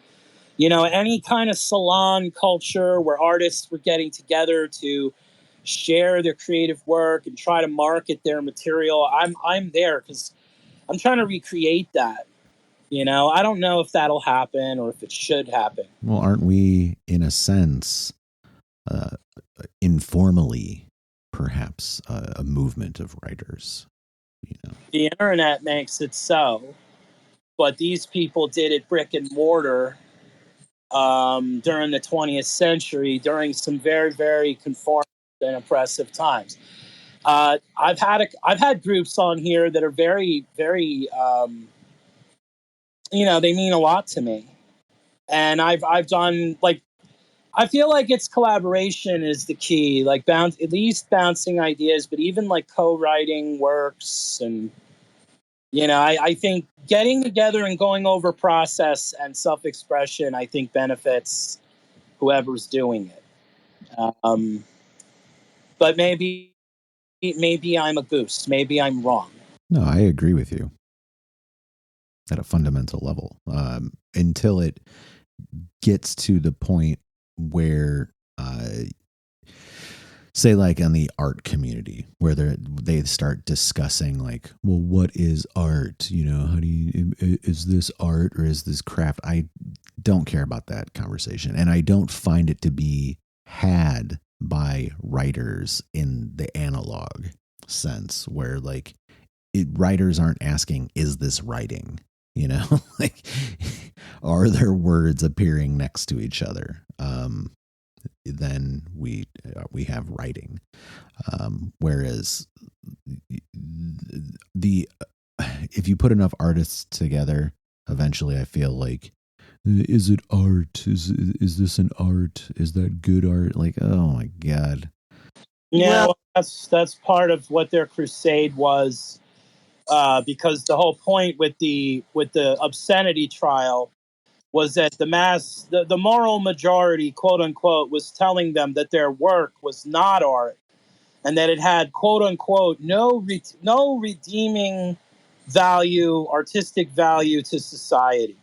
Any kind of salon culture where artists were getting together to share their creative work and try to market their material. I'm there because I'm trying to recreate that. I don't know if that'll happen or if it should happen. Well, aren't we, in a sense, informally, perhaps, a movement of writers? The internet makes it so, but these people did it brick and mortar during the 20th century, during some very, very conformist and oppressive times. I've had groups on here that are very, very, they mean a lot to me, and I've done, like, I feel like it's collaboration is the key, like at least bouncing ideas, but even like co-writing works, and I think getting together and going over process and self-expression, I think, benefits whoever's doing it. But maybe I'm a goose. Maybe I'm wrong. No, I agree with you at a fundamental level. Until it gets to the point where, say, like on the art community, where they start discussing, like, well, what is art? How do you, is this art or is this craft? I don't care about that conversation, and I don't find it to be had by writers in the analog sense, where like writers aren't asking, is this writing? Like, are there words appearing next to each other? Then we have writing. Whereas if you put enough artists together, eventually I feel like, is it art? Is this an art? Is that good art? Like, oh my God. Yeah, well, that's part of what their crusade was, because the whole point with the obscenity trial was that the moral majority, quote unquote, was telling them that their work was not art, and that it had, quote unquote, no redeeming value, artistic value to society.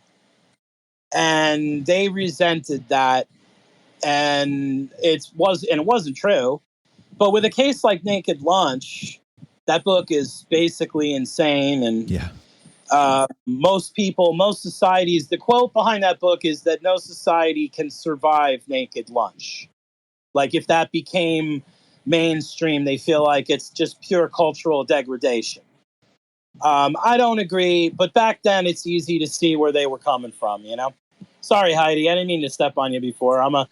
And they resented that, and it wasn't true. But with a case like Naked Lunch, that book is basically insane. And most societies, the quote behind that book is that no society can survive naked lunch. Like if that became mainstream, they feel like it's just pure cultural degradation. I don't agree, but back then it's easy to see where they were coming from, you know? Sorry, Heidi, I didn't mean to step on you before. I'm a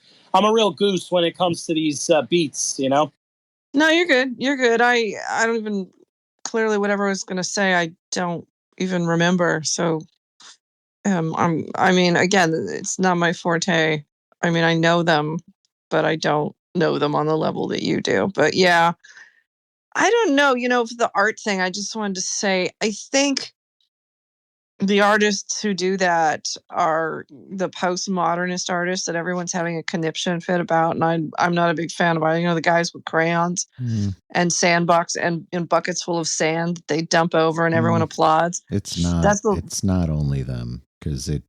real goose when it comes to these beats, you know? No, you're good. You're good. I don't even, clearly whatever I was going to say, I don't even remember. So I mean, again, it's not my forte. I mean, I know them, but I don't know them on the level that you do. But yeah, I don't know. For the art thing, I just wanted to say, I think the artists who do that are the postmodernist artists that everyone's having a conniption fit about, and I'm not a big fan of it. The guys with crayons and sandbox and in buckets full of sand they dump over and everyone applauds. It's not only them, because it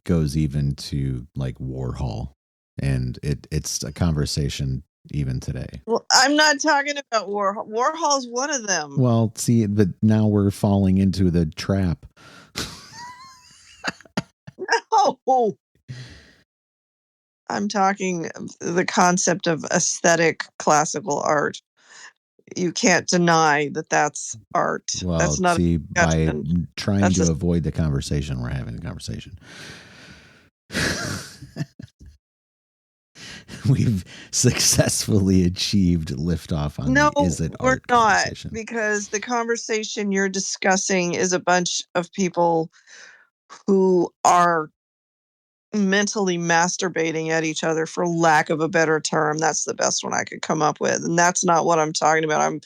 goes even to like Warhol, and it's a conversation even today. Well, I'm not talking about Warhol. Warhol's one of them. Well, see, but now we're falling into the trap. No. I'm talking the concept of aesthetic classical art. You can't deny that that's art. Well, that's not see, by trying to avoid the conversation, we're having a conversation. We've successfully achieved liftoff on the is it art conversation. Because the conversation you're discussing is a bunch of people who are mentally masturbating at each other, for lack of a better term. That's the best one I could come up with, and that's not what I'm talking about.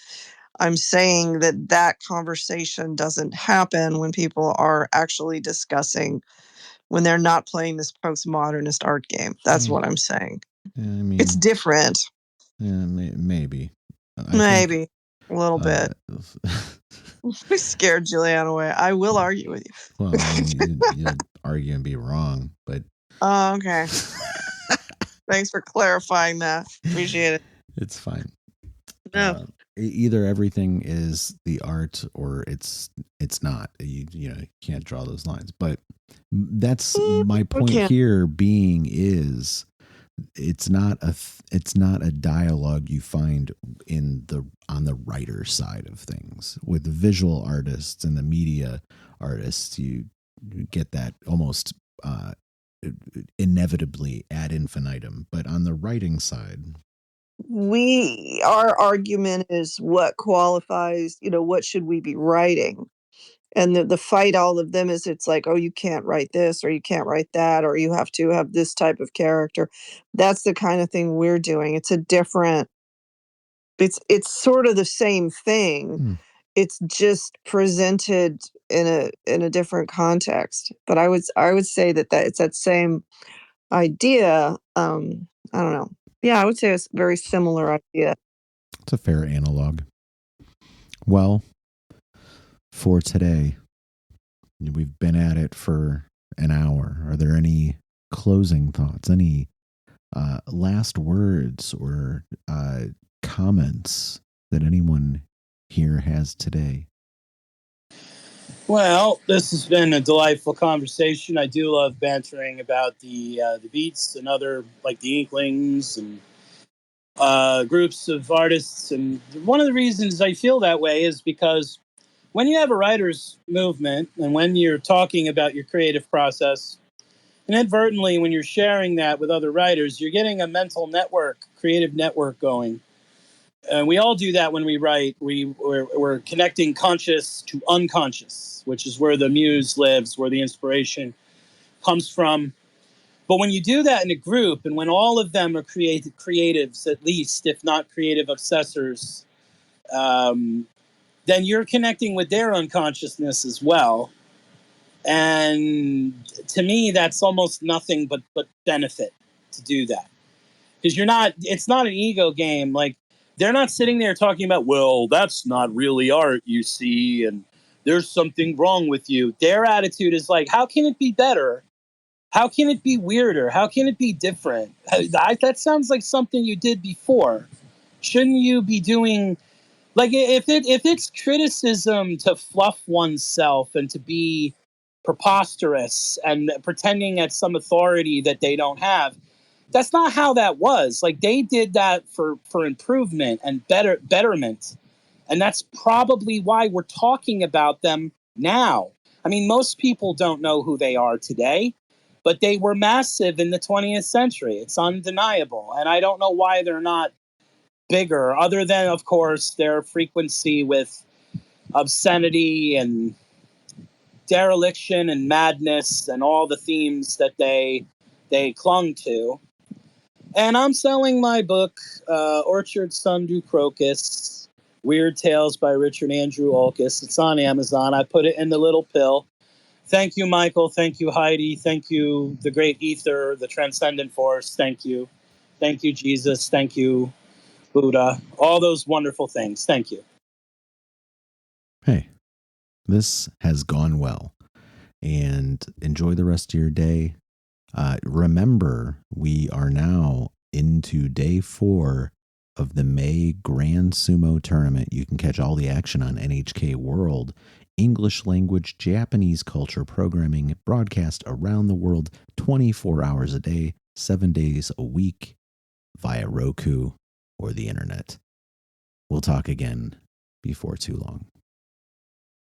I'm saying that conversation doesn't happen when people are actually discussing, when they're not playing this postmodernist art game. That's what I'm saying. Yeah, I mean, it's different. Yeah, maybe. Maybe a little bit. I scared Julianne away. I will argue with you. Well, I mean, you'll argue and be wrong, but. Oh, okay. Thanks for clarifying that. Appreciate it. It's fine. No. Either everything is the art or it's not. You can't draw those lines. But that's my point here. Being is. It's not a dialogue you find on the writer side of things. With the visual artists and the media artists, you get that almost inevitably ad infinitum. But on the writing side, our argument is what qualifies. What should we be writing? And the fight, all of them, is it's like, oh, you can't write this or you can't write that, or you have to have this type of character. That's the kind of thing we're doing. It's sort of the same thing. It's just presented in a different context. But I would say that it's that same idea. I don't know. Yeah, I would say it's a very similar idea. It's a fair analog. Well, for today, we've been at it for an hour. Are there any closing thoughts? Any last words or comments that anyone here has today? Well, this has been a delightful conversation. I do love bantering about the Beats and other, like the Inklings and groups of artists. And one of the reasons I feel that way is because when you have a writer's movement and when you're talking about your creative process, inadvertently, when you're sharing that with other writers, you're getting a mental network, creative network going. And we all do that when we write. We're connecting conscious to unconscious, which is where the muse lives, where the inspiration comes from. But when you do that in a group, and when all of them are creatives, at least, if not creative obsessors, then you're connecting with their unconsciousness as well. And to me, that's almost nothing but benefit to do that. Because it's not an ego game. Like, they're not sitting there talking about, well, that's not really art, you see, and there's something wrong with you. Their attitude is like, how can it be better? How can it be weirder? How can it be different? That sounds like something you did before. Shouldn't you be doing, like, if it's criticism to fluff oneself and to be preposterous and pretending at some authority that they don't have, that's not how that was. Like, they did that for improvement and betterment. And that's probably why we're talking about them now. I mean, most people don't know who they are today, but they were massive in the 20th century. It's undeniable. And I don't know why they're not bigger, other than, of course, their frequency with obscenity and dereliction and madness and all the themes that they clung to. And I'm selling my book, Orchard Sundew Crocus, Weird Tales by Richard Andrew Olkus. It's on Amazon. I put it in the little pill. Thank you, Michael. Thank you, Heidi. Thank you, the great ether, the transcendent force. Thank you. Thank you, Jesus. Thank you, Buddha. All those wonderful things. Thank you. Hey, this has gone well. And enjoy the rest of your day. Remember, we are now into day 4 of the May Grand Sumo Tournament. You can catch all the action on NHK World. English language, Japanese culture programming broadcast around the world 24 hours a day, 7 days a week via Roku or the internet. We'll talk again before too long.